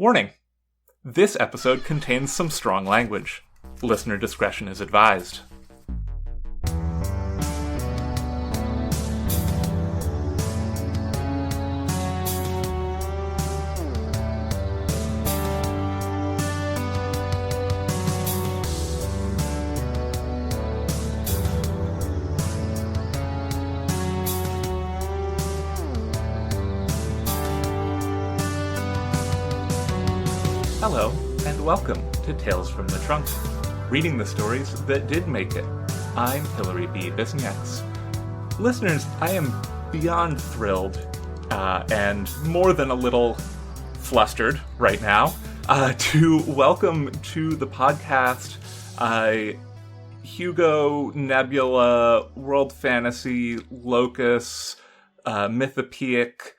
Warning! This episode contains some strong language. Listener discretion is advised. Hello, and welcome to Tales from the Trunk, reading the stories that did make it. I'm Hilary B. Bisniaks. Listeners, I am beyond thrilled, and more than a little flustered right now, to welcome to the podcast Hugo, Nebula, World Fantasy, Locus, Mythopoeic,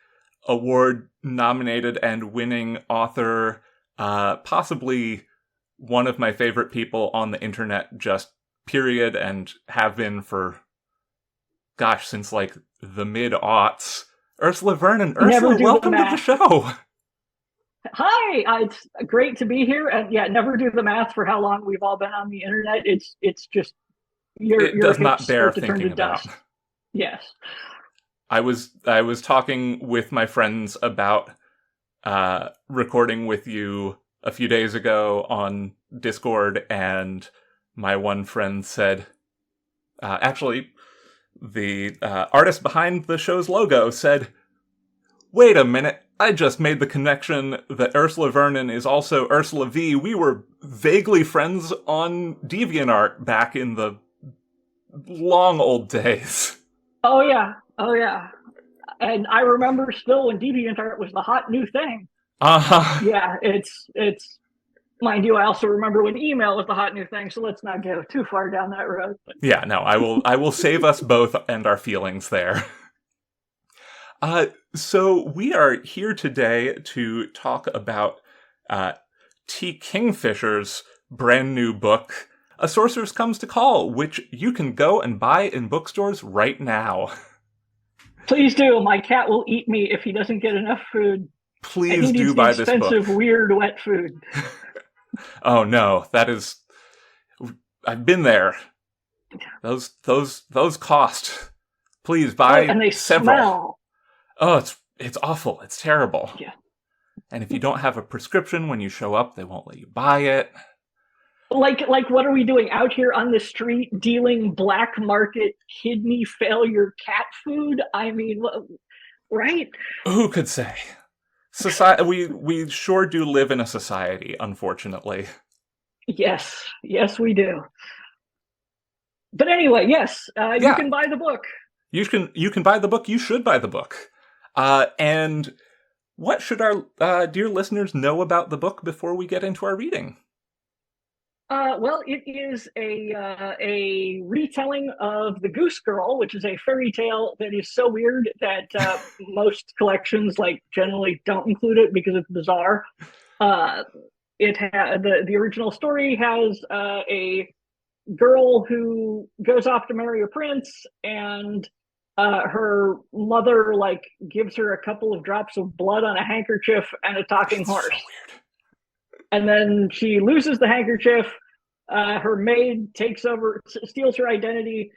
award-nominated and winning author, possibly one of my favorite people on the internet, just period, and have been for, since like the mid-aughts. Ursula Vernon. Ursula, welcome to the show. Hi, it's great to be here. And yeah, never do the math for how long we've all been on the internet. It's just it does not bear thinking about. Yes, I was talking with my friends about recording with you a few days ago on Discord, and my one friend said, actually, the artist behind the show's logo said, "Wait a minute, I just made the connection that Ursula Vernon is also Ursula V. We were vaguely friends on DeviantArt back in the long old days." Oh yeah. And I remember still when DeviantArt was the hot new thing. Uh-huh. Yeah, it's mind you, I also remember when email was the hot new thing, so let's not go too far down that road. Yeah, no, I will save us both and our feelings there. So we are here today to talk about T. Kingfisher's brand new book, A Sorceress Comes to Call, which you can go and buy in bookstores right now. Please do. My cat will eat me if he doesn't get enough food. Please do buy this book. Expensive, weird, wet food. Oh no, that is. I've been there. Those cost. Please buy and they several. Smell. Oh, it's awful. It's terrible. Yeah. And if you don't have a prescription when you show up, they won't let you buy it. Like, what are we doing out here on the street dealing black market kidney failure cat food? I mean, right? Who could say? Society. We sure do live in a society, unfortunately. Yes, we do. But anyway, yes, you can buy the book. You can buy the book. You should buy the book. And what should our dear listeners know about the book before we get into our reading? Well, it is a retelling of the Goose Girl, which is a fairy tale that is so weird that most collections generally don't include it because it's bizarre. It the original story has a girl who goes off to marry a prince, and her mother gives her a couple of drops of blood on a handkerchief and a talking horse. So weird. And then she loses the handkerchief. Her maid takes over, steals her identity,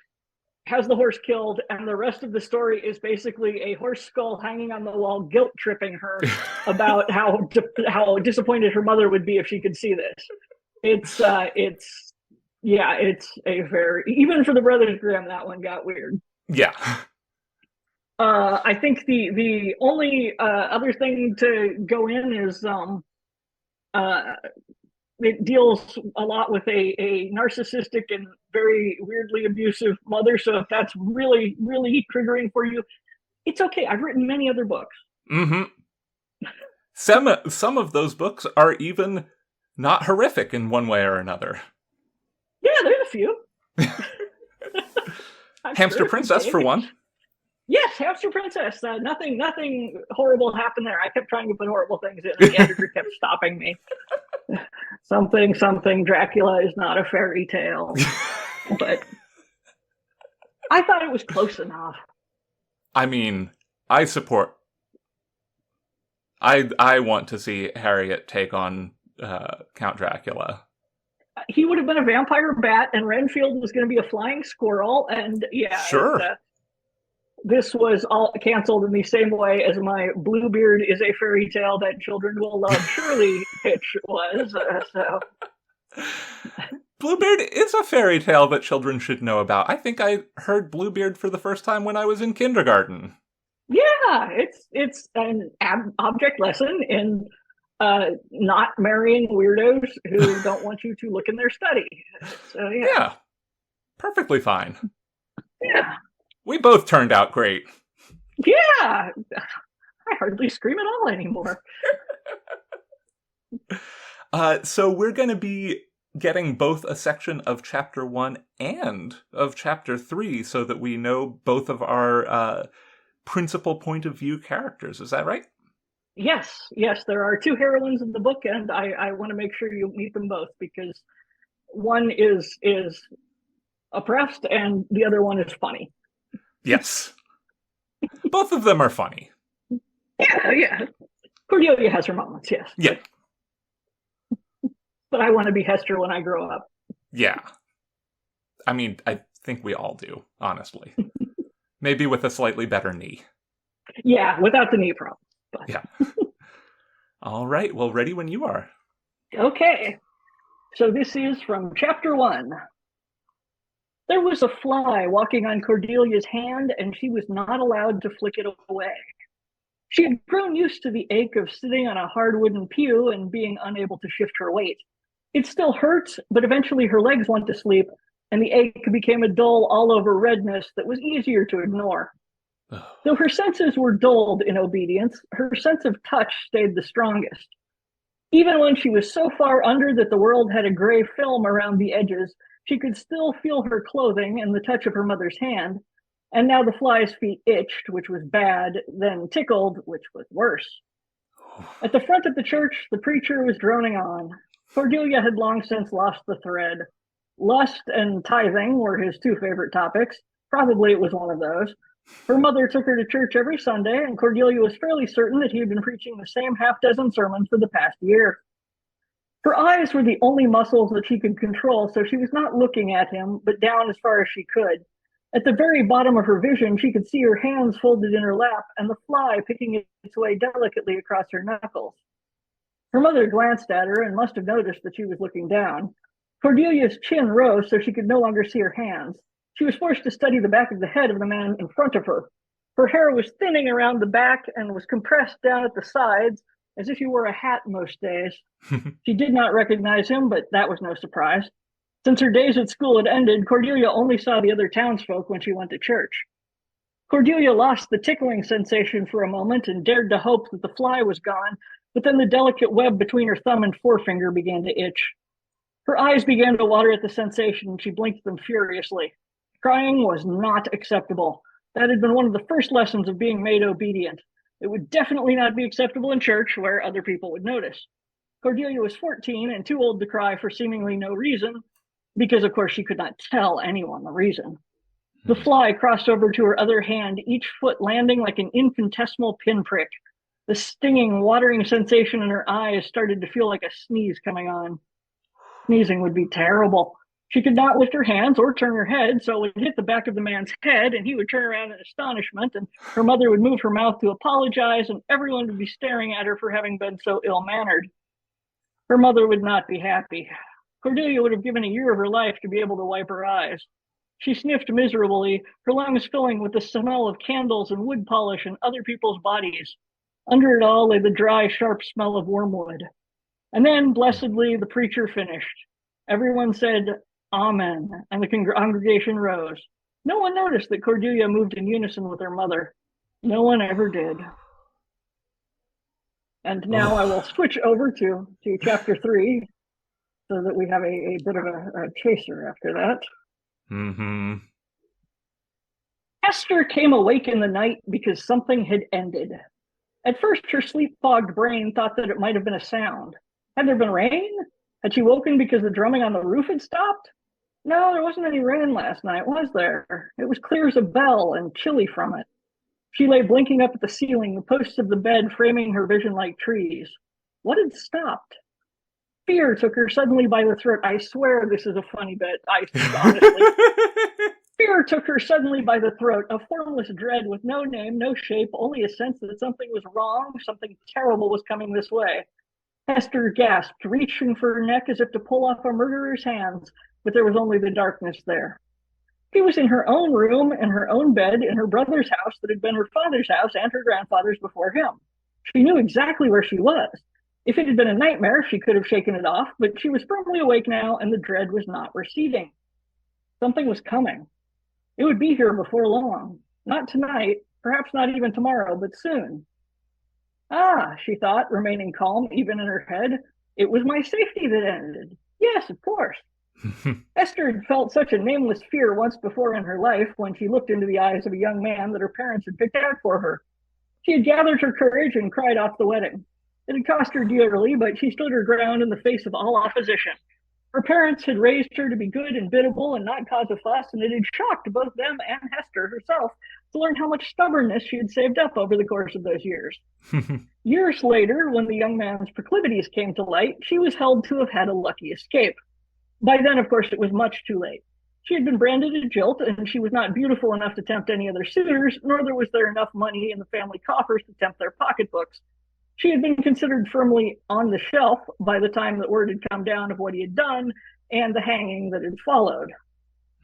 has the horse killed, and the rest of the story is basically a horse skull hanging on the wall, guilt tripping her about how disappointed her mother would be if she could see this. It's a very, even for the Brothers Grimm, that one got weird. Yeah. I think the only other thing to go in is it deals a lot with a narcissistic and very weirdly abusive mother. So if that's really, really triggering for you, it's okay. I've written many other books. Mm-hmm. Some of those books are even not horrific in one way or another. Yeah, there's a few. Hamster Princess, for one. Yes, Hamster Princess. Nothing horrible happened there. I kept trying to put horrible things in, and the editor kept stopping me. Something, Dracula is not a fairy tale. But I thought it was close enough. I mean, I support I want to see Harriet take on Count Dracula. He would have been a vampire bat, and Renfield was going to be a flying squirrel. And yeah, Sure. this was all canceled in the same way as my Bluebeard is a fairy tale that children will love surely pitch was. Bluebeard is a fairy tale that children should know about. I think I heard Bluebeard for the first time when I was in kindergarten. Yeah, it's an object lesson in not marrying weirdos who don't want you to look in their study. So Yeah, perfectly fine. Yeah. We both turned out great. Yeah, I hardly scream at all anymore. So we're going to be getting both a section of Chapter 1 and of Chapter 3 so that we know both of our principal point of view characters. Is that right? Yes, there are two heroines in the book, and I want to make sure you meet them both, because one is oppressed and the other one is funny. Yes. Both of them are funny. Yeah. Cordelia has her moments, yes. Yeah. But I want to be Hester when I grow up. Yeah. I mean, I think we all do, honestly. Maybe with a slightly better knee. Yeah, without the knee problem. But. Yeah. All right. Well, ready when you are. Okay. So this is from Chapter 1. There was a fly walking on Cordelia's hand, and she was not allowed to flick it away. She had grown used to the ache of sitting on a hard wooden pew and being unable to shift her weight. It still hurt, but eventually her legs went to sleep, and the ache became a dull all-over redness that was easier to ignore. Though her senses were dulled in obedience, her sense of touch stayed the strongest. Even when she was so far under that the world had a gray film around the edges, she could still feel her clothing and the touch of her mother's hand, and now the fly's feet itched, which was bad, then tickled, which was worse. At the front of the church, the preacher was droning on. Cordelia had long since lost the thread. Lust and tithing were his two favorite topics. Probably it was one of those. Her mother took her to church every Sunday, and Cordelia was fairly certain that he had been preaching the same half-dozen sermons for the past year. Her eyes were the only muscles that she could control, so she was not looking at him, but down as far as she could. At the very bottom of her vision, she could see her hands folded in her lap and the fly picking its way delicately across her knuckles. Her mother glanced at her and must have noticed that she was looking down. Cordelia's chin rose so she could no longer see her hands. She was forced to study the back of the head of the man in front of her. Her hair was thinning around the back and was compressed down at the sides, as if he wore a hat most days. She did not recognize him, but that was no surprise. Since her days at school had ended, Cordelia only saw the other townsfolk when she went to church. Cordelia lost the tickling sensation for a moment and dared to hope that the fly was gone, but then the delicate web between her thumb and forefinger began to itch. Her eyes began to water at the sensation, and she blinked them furiously. Crying was not acceptable. That had been one of the first lessons of being made obedient. It would definitely not be acceptable in church, where other people would notice. Cordelia was 14 and too old to cry for seemingly no reason, because of course she could not tell anyone the reason. The fly crossed over to her other hand, each foot landing like an infinitesimal pinprick. The stinging, watering sensation in her eyes started to feel like a sneeze coming on. Sneezing would be terrible. She could not lift her hands or turn her head, so it would hit the back of the man's head, and he would turn around in astonishment, and her mother would move her mouth to apologize, and everyone would be staring at her for having been so ill-mannered. Her mother would not be happy. Cordelia would have given a year of her life to be able to wipe her eyes. She sniffed miserably, her lungs filling with the smell of candles and wood polish and other people's bodies. Under it all lay the dry, sharp smell of wormwood. And then, blessedly, the preacher finished. Everyone said, Amen, and the congregation rose. No one noticed that Cordelia moved in unison with her mother. No one ever did. And now I will switch over to chapter 3, so that we have a bit of a chaser after that. Mm-hmm. Esther came awake in the night because something had ended. At first, her sleep-fogged brain thought that it might have been a sound. Had there been rain? Had she woken because the drumming on the roof had stopped? No, there wasn't any rain last night, was there? It was clear as a bell and chilly from it. She lay blinking up at the ceiling, the posts of the bed framing her vision like trees. What had stopped? Fear took her suddenly by the throat. I swear this is a funny bit. Honestly. Fear took her suddenly by the throat, a formless dread with no name, no shape, only a sense that something was wrong, something terrible was coming this way. Hester gasped, reaching for her neck as if to pull off a murderer's hands, but there was only the darkness there. She was in her own room, in her own bed, in her brother's house that had been her father's house and her grandfather's before him. She knew exactly where she was. If it had been a nightmare, she could have shaken it off, but she was firmly awake now, and the dread was not receding. Something was coming. It would be here before long. Not tonight, perhaps not even tomorrow, but soon. Ah, she thought, remaining calm even in her head. It was my safety that ended. Yes, of course. Esther had felt such a nameless fear once before in her life when she looked into the eyes of a young man that her parents had picked out for her. She had gathered her courage and cried off the wedding. It had cost her dearly, but she stood her ground in the face of all opposition. Her parents had raised her to be good and biddable and not cause a fuss, and it had shocked both them and Hester herself to learn how much stubbornness she had saved up over the course of those years. Years later, when the young man's proclivities came to light, she was held to have had a lucky escape. By then, of course, it was much too late. She had been branded a jilt, and she was not beautiful enough to tempt any other suitors, nor was there enough money in the family coffers to tempt their pocketbooks. She had been considered firmly on the shelf by the time that word had come down of what he had done and the hanging that had followed.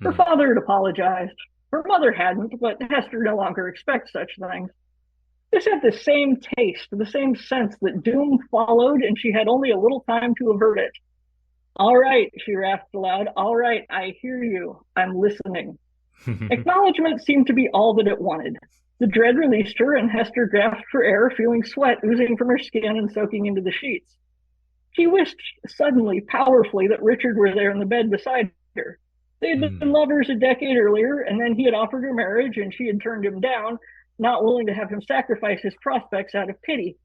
Her father had apologized. Her mother hadn't, but Hester no longer expects such things. This had the same taste, the same sense that doom followed, and she had only a little time to avert it. All right, she rasped aloud. All right, I hear you. I'm listening. Acknowledgement seemed to be all that it wanted. The dread released her, and Hester gasped for air, feeling sweat oozing from her skin and soaking into the sheets. She wished suddenly, powerfully, that Richard were there in the bed beside her. They had been lovers a decade earlier, and then he had offered her marriage, and she had turned him down, not willing to have him sacrifice his prospects out of pity.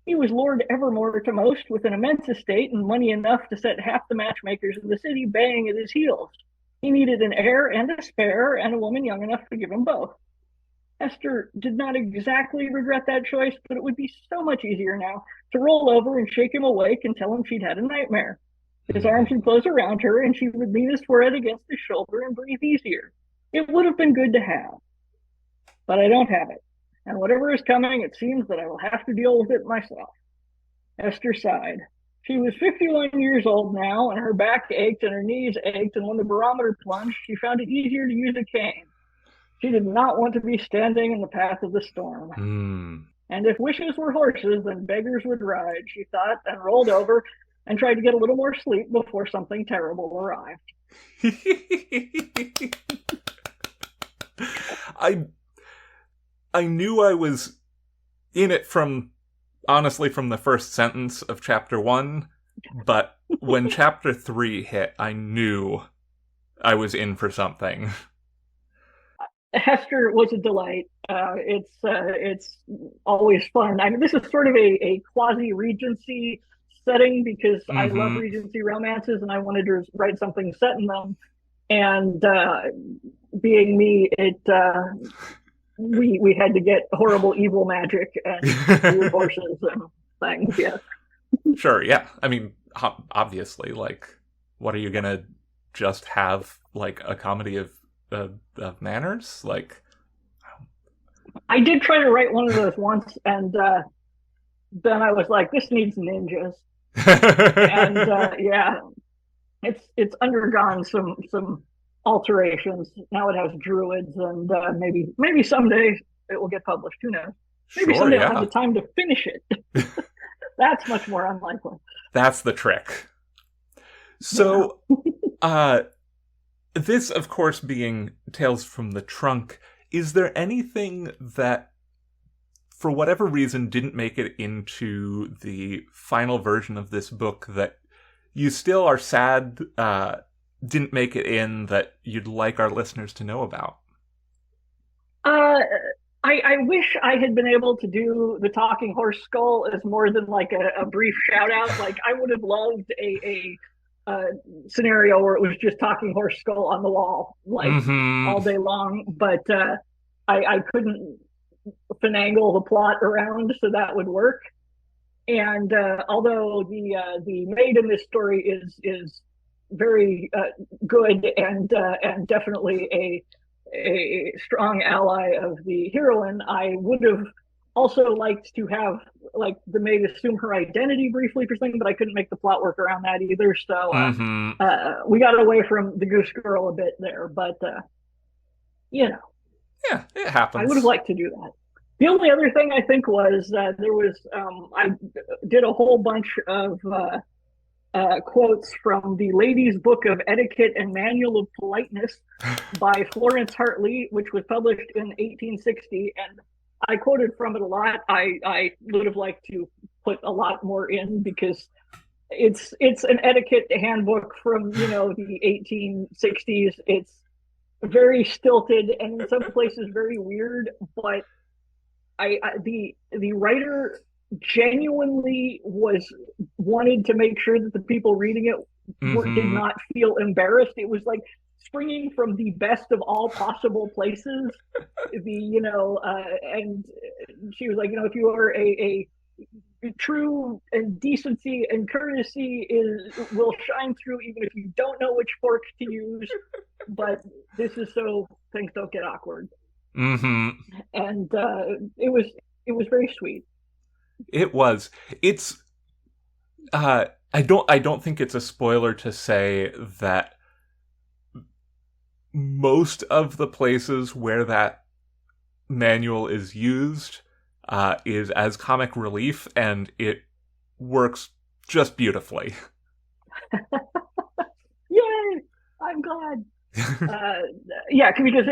He was Lord Evermore to most, with an immense estate and money enough to set half the matchmakers in the city baying at his heels. He needed an heir and a spare, and a woman young enough to give him both. Esther did not exactly regret that choice, but it would be so much easier now to roll over and shake him awake and tell him she'd had a nightmare. His arms would close around her, and she would lean his forehead against his shoulder and breathe easier. It would have been good to have. But I don't have it. And whatever is coming, it seems that I will have to deal with it myself. Esther sighed. She was 51 years old now, and her back ached and her knees ached, and when the barometer plunged, she found it easier to use a cane. She did not want to be standing in the path of the storm. And if wishes were horses, then beggars would ride, she thought, and rolled over and tried to get a little more sleep before something terrible arrived. I knew I was in it honestly, from the first sentence of chapter 1, but when chapter 3 hit, I knew I was in for something. Hester was a delight. It's always fun. I mean, this is sort of a quasi-Regency setting because I love Regency romances, and I wanted to write something set in them. And being me, we had to get horrible evil magic and horses and things. Yeah. Sure. Yeah. I mean, obviously, like, what are you gonna just have, like, a comedy of manners? Like, I did try to write one of those once, and then I was like, this needs ninjas. And yeah, it's undergone some alterations. Now it has druids, and maybe someday it will get published. Who knows? Maybe someday I'll have the time to finish it. That's much more unlikely. That's the trick. So, this, of course, being Tales from the Trunk, is there anything that, for whatever reason, didn't make it into the final version of this book that you still are sad didn't make it in, that you'd like our listeners to know about? I wish I had been able to do the talking horse skull as more than like a brief shout out. Like, I would have loved a scenario where it was just talking horse skull on the wall, like all day long. But I couldn't finagle the plot around so that would work. And although the maid in this story is very good and definitely a strong ally of the heroine, I would have also liked to have like the maid assume her identity briefly for something, but I couldn't make the plot work around that either. So Mm-hmm. we got away from the Goose Girl a bit there, but you know, Yeah, it I would have happens. liked to do that. The only other thing I think was there was I did a whole bunch of quotes from the Ladies' Book of Etiquette and Manual of Politeness by Florence Hartley, which was published in 1860, and I quoted from it a lot. I would have liked to put a lot more in because it's an etiquette handbook from the 1860s. It's very stilted and in some places very weird, but the writer genuinely was wanted to make sure that the people reading it did Mm-hmm. not feel embarrassed. It was like springing from the best of all possible places. And she was like, if you are a true and decency and courtesy will shine through even if you don't know which fork to use, but this is so things don't get awkward. Mm-hmm. And it was very sweet. It was. It's uh I don't think it's a spoiler to say that most of the places where that manual is used is as comic relief, and it works just beautifully. Yay! I'm glad. Uh, yeah, because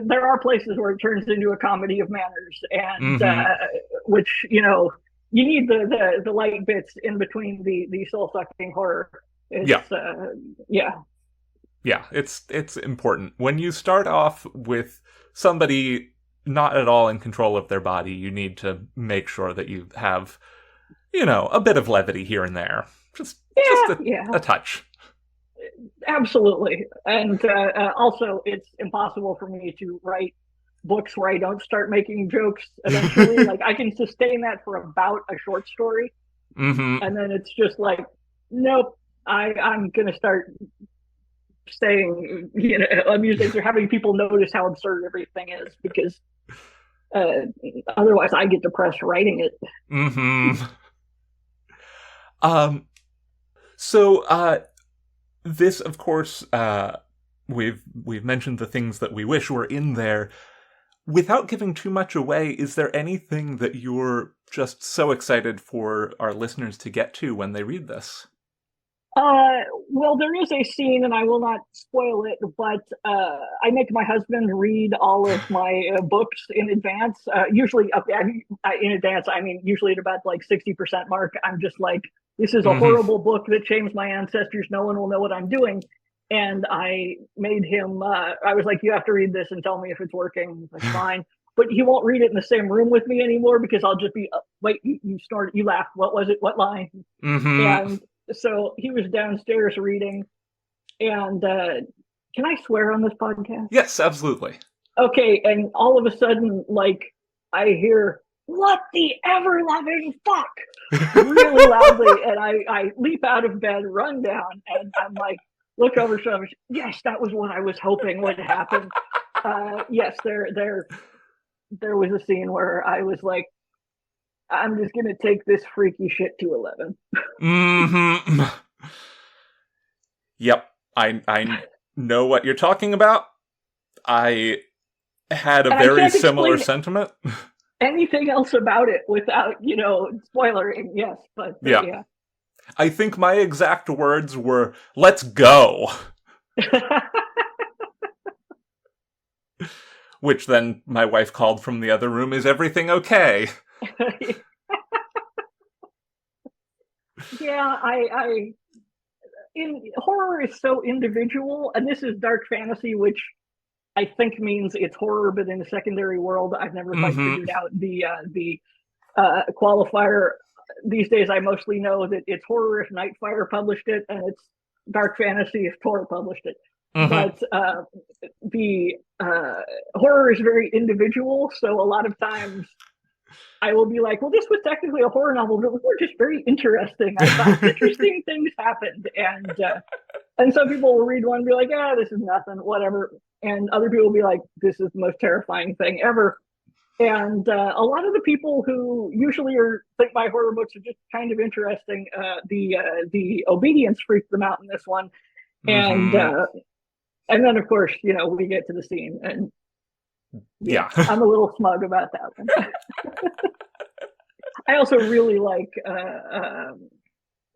there are places where it turns into a comedy of manners, and Mm-hmm. which you need the light bits in between the soul sucking horror. Yeah. It's yeah. Yeah, it's important. When you start off with somebody not at all in control of their body, you need to make sure that you have, a bit of levity here and there. Just Yeah, a, yeah, a touch. absolutely. And also, it's impossible for me to write books where I don't start making jokes eventually. Like I can sustain that for about a short story, Mm-hmm. and then it's just like, nope. I'm gonna start saying, amused things or having people notice how absurd everything is because uh, otherwise I get depressed writing it. Mm-hmm. Um so this of course we've mentioned the things that we wish were in there. Without giving too much away, is there anything that you're just so excited for our listeners to get to when they read this? Uh, well, there is a scene, and I will not spoil it, but I make my husband read all of my books in advance. Usually, in advance, I mean, usually at about like 60% mark, I'm just like, this is a Mm-hmm. horrible book that shames my ancestors. No one will know what I'm doing. And I made him, I was like, you have to read this and tell me if it's working. He's like, fine. But he won't read it in the same room with me anymore because I'll just be, wait, you snorted, you laughed. What was it? What line? Mm-hmm. And so he was downstairs reading, and can I swear on this podcast? Yes, absolutely. Okay, and all of a sudden, like I hear "What the ever loving fuck" really loudly, and I leap out of bed, run down, and I'm like, look over shoulder. Yes, that was what I was hoping would happen. Yes, there was a scene where I was like, I'm just gonna take this freaky shit to 11. Mm-hmm. Yep. I know what you're talking about. I had a And I very can't similar explain sentiment. anything else about it without spoilering. Yes, but Yeah. yeah. I think my exact words were, let's go. Which then my wife called from the other room, is everything okay? Yeah, I in horror is so individual, and this is dark fantasy, which I think means it's horror, but in a secondary world. I've never quite Mm-hmm. figured out the qualifier. These days, I mostly know that it's horror if Nightfire published it, and it's dark fantasy if Tor published it. Mm-hmm. but the horror is very individual. So a lot of times I will be like, well, this was technically a horror novel, but we're just very interesting. I thought interesting things happened. And some people will read one and be like, yeah, this is nothing, whatever. And other people will be like, this is the most terrifying thing ever. And a lot of the people who usually think my horror books are just kind of interesting, the obedience freaked them out in this one. And Mm-hmm. and then of course, we get to the scene, and Yeah. I'm a little smug about that one. I also really like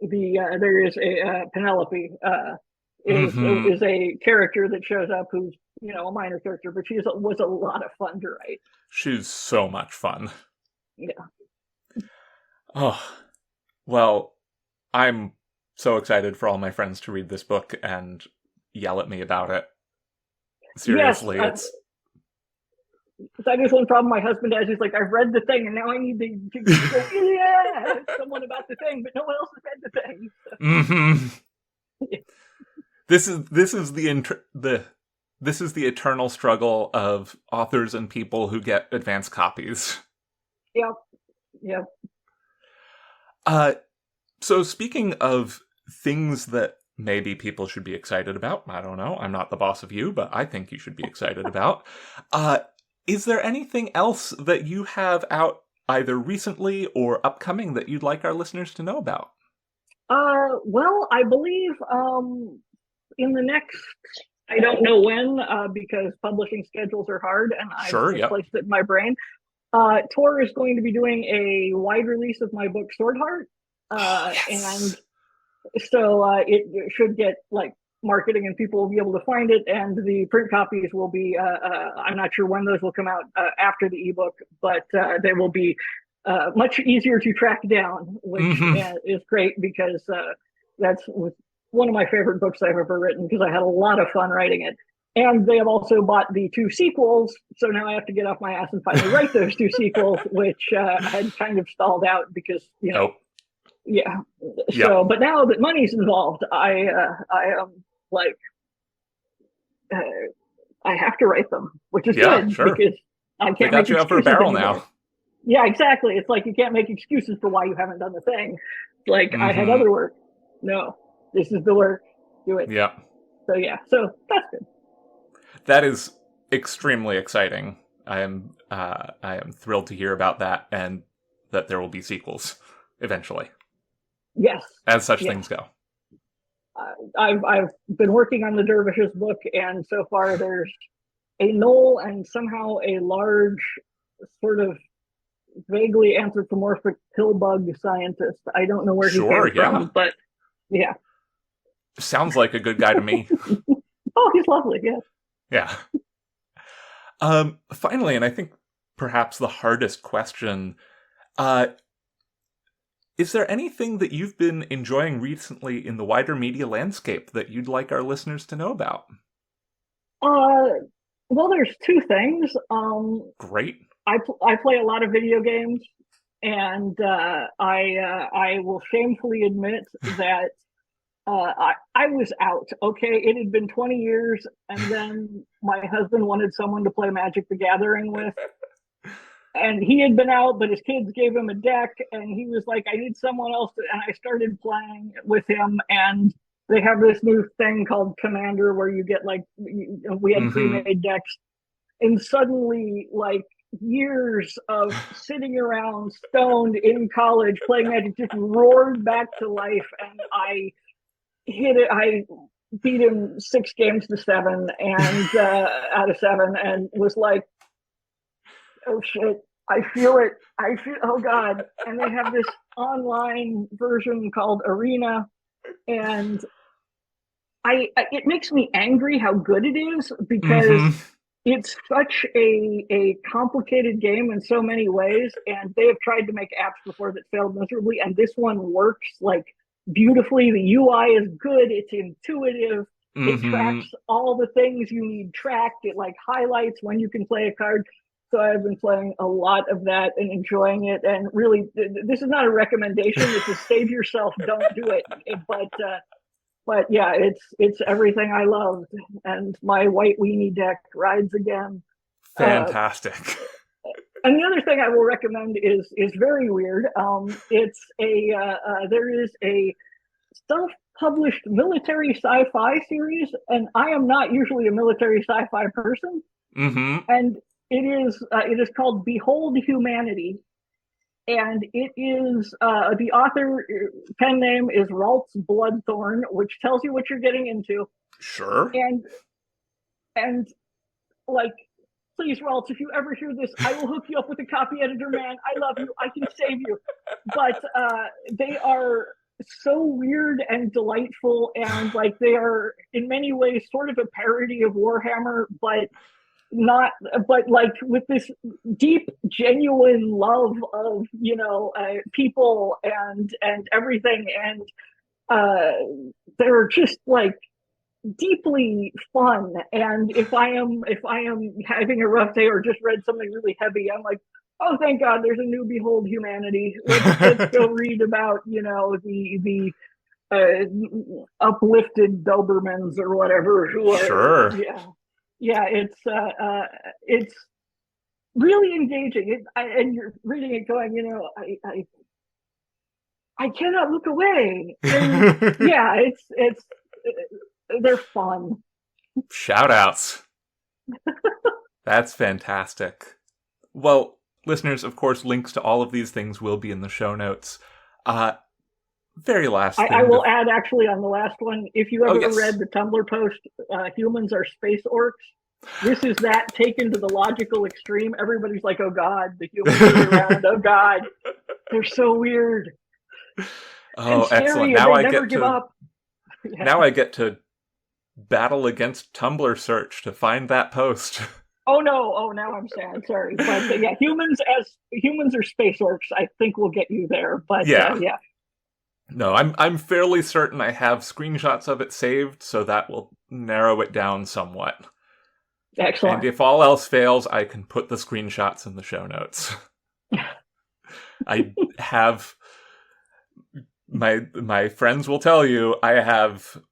there is a Penelope Mm-hmm. is a character that shows up who's a minor character, but was a lot of fun to write. She's so much fun. Yeah. Oh, well, I'm so excited for all my friends to read this book and yell at me about it. Yes, Seriously, it's that is one problem my husband has. He's like, I've read the thing, and now I need to go, yeah, someone about the thing, but no one else has read the thing. mm-hmm. This is the eternal struggle of authors and people who get advanced copies. Yep. Yep. So speaking of things that maybe people should be excited about, I don't know, I'm not the boss of you, but I think you should be excited about. Is there anything else that you have out either recently or upcoming that you'd like our listeners to know about? Well, I believe in the next, I don't know when, because publishing schedules are hard, and I've Sure, yep. misplaced it in my brain. Tor is going to be doing a wide release of my book Swordheart, Yes. and so it should get marketing, and people will be able to find it. And the print copies will be I'm not sure when those will come out after the ebook, but they will be much easier to track down, which Mm-hmm. is great, because that's one of my favorite books I've ever written, because I had a lot of fun writing it. And they have also bought the 2 sequels, so now I have to get off my ass and finally write those 2 sequels, which had kind of stalled out because Nope. yeah. Yep. So, but now that money's involved, I am like, uh, I have to write them, which is Yeah, good, sure. because I They can't got make you out for a excuses barrel anymore. now. Yeah, exactly. It's like you can't make excuses for why you haven't done the thing. Like, I had Mm-hmm. other work. No, this is the work. Do it. Yep. So yeah, so that's good. That is extremely exciting. I am thrilled to hear about that, and that there will be sequels eventually, Yes, as such yes. things go. I've been working on the Dervishes book, and so far there's a knoll and somehow a large, sort of vaguely anthropomorphic pill bug scientist. I don't know where he Sure, came yeah. from, but yeah. Sounds like a good guy to me. Oh, he's lovely. Yeah. Yeah. Finally, and I think perhaps the hardest question, uh, is there anything that you've been enjoying recently in the wider media landscape that you'd like our listeners to know about? Well, there's 2 things. Great. I play a lot of video games, and I will shamefully admit that I was out. Okay, it had been 20 years, and then my husband wanted someone to play Magic the Gathering with, and he had been out, but his kids gave him a deck, and he was like, I need someone else to, and I started playing with him. And they have this new thing called Commander, where you get we had Mm-hmm. pre-made decks, and suddenly, years of sitting around stoned in college playing Magic just roared back to life, and I beat him 6 games to 7, and out of 7, and was like, oh shit, I feel it. Oh God. And they have this online version called Arena, and it makes me angry how good it is, because Mm-hmm. it's such a complicated game in so many ways, and they have tried to make apps before that failed miserably, and this one works beautifully. The UI is good, it's intuitive, it Mm-hmm. tracks all the things you need tracked, it highlights when you can play a card. So I've been playing a lot of that and enjoying it. And really, this is not a recommendation. This is save yourself, don't do it. But But yeah, it's everything I loved, and my white weenie deck rides again. Uh, Fantastic. and the other thing I will recommend is very weird. It's a there is a self-published military sci-fi series, and I am not usually a military sci-fi person, Mm-hmm. and it is called Behold Humanity, and it is the author pen name is Ralts Bloodthorne, which tells you what you're getting into, Sure. and like, please, Ralts, if you ever hear this, I will hook you up with a copy editor, man. I love you. I can save you. But they are so weird and delightful, and like they are in many ways sort of a parody of Warhammer, but not, but like with this deep, genuine love of people and everything, and they're just like deeply fun. And if I am having a rough day or just read something really heavy, I'm like, oh, thank God, there's a new Behold Humanity. Let's go read about the uplifted Dobermans or whatever who are Sure. yeah it's really engaging. And you're reading it going, I cannot look away. And yeah, it's they're fun. Shout outs. That's fantastic. Well, listeners, of course, links to all of these things will be in the show notes. Very last thing. I will add, actually, on the last one, if you ever yes. read the Tumblr post, Humans Are Space Orcs, this is that taken to the logical extreme. Everybody's like, oh God, the humans are around. Oh God, they're so weird. Oh, excellent. Now I get give up. Yeah. Now I get to battle against Tumblr search to find that post. Oh no! Oh, now I'm sad. Sorry, but yeah, humans are space orcs, I think will get you there. But yeah. No, I'm fairly certain I have screenshots of it saved, so that will narrow it down somewhat. Excellent. And if all else fails, I can put the screenshots in the show notes. I have my friends will tell you I have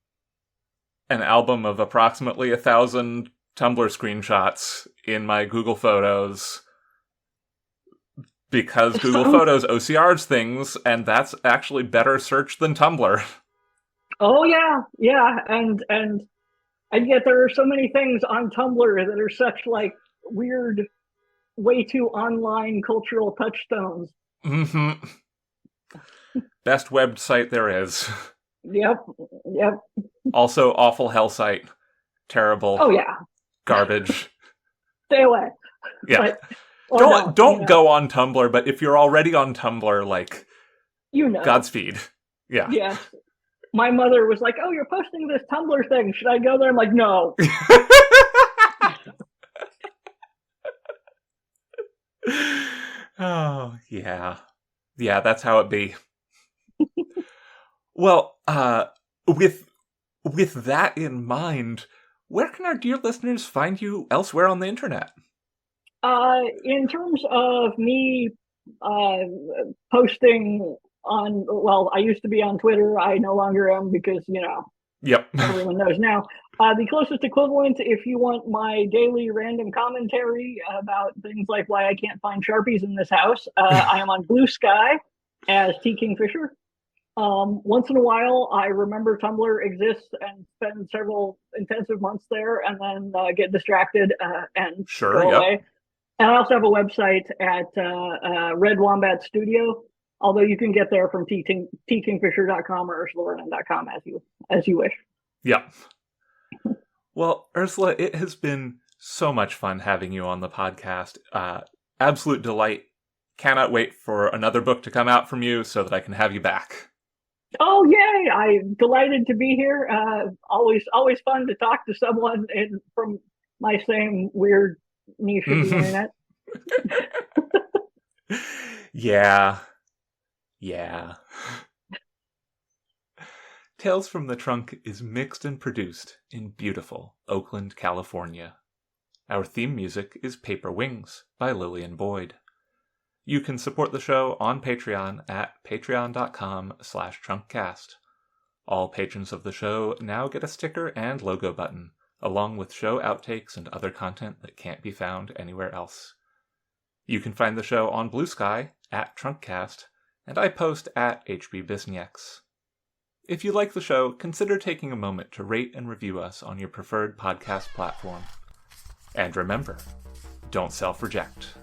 an album of approximately 1,000 Tumblr screenshots in my Google Photos, because Google Photos OCRs things, and that's actually better search than Tumblr. Oh yeah, and yet there are so many things on Tumblr that are such like weird, way too online cultural touchstones. Mm-hmm. Best website there is. Yep. Also, awful hell site. Terrible. Oh yeah. Garbage. Stay away. Yeah. Don't go on Tumblr, but if you're already on Tumblr, like, Godspeed. Yeah. Yes. My mother was like, oh, you're posting this Tumblr thing. Should I go there? I'm like, no. Oh, yeah. Yeah, that's how it be. Well, with that in mind, where can our dear listeners find you elsewhere on the internet? In terms of me posting on, well, I used to be on Twitter. I no longer am because, Yep. Everyone knows now. The closest equivalent, if you want my daily random commentary about things like why I can't find Sharpies in this house, I am on Blue Sky as T. Kingfisher. Once in a while, I remember Tumblr exists and spend several intensive months there, and then get distracted and go away. And I also have a website at Red Wombat Studio, although you can get there from tkingfisher.com or ursulavernon.com as you wish. Yeah. Well, Ursula, it has been so much fun having you on the podcast. Absolute delight. Cannot wait for another book to come out from you so that I can have you back. Oh, yay! I'm delighted to be here. Always fun to talk to someone from my same weird niche of the internet. Yeah. Tales from the Trunk is mixed and produced in beautiful Oakland, California. Our theme music is Paper Wings by Lillian Boyd. You can support the show on Patreon at patreon.com/trunkcast. All patrons of the show now get a sticker and logo button, along with show outtakes and other content that can't be found anywhere else. You can find the show on Blue Sky, at Trunkcast, and I post at HBBisnieks. If you like the show, consider taking a moment to rate and review us on your preferred podcast platform. And remember, don't self-reject.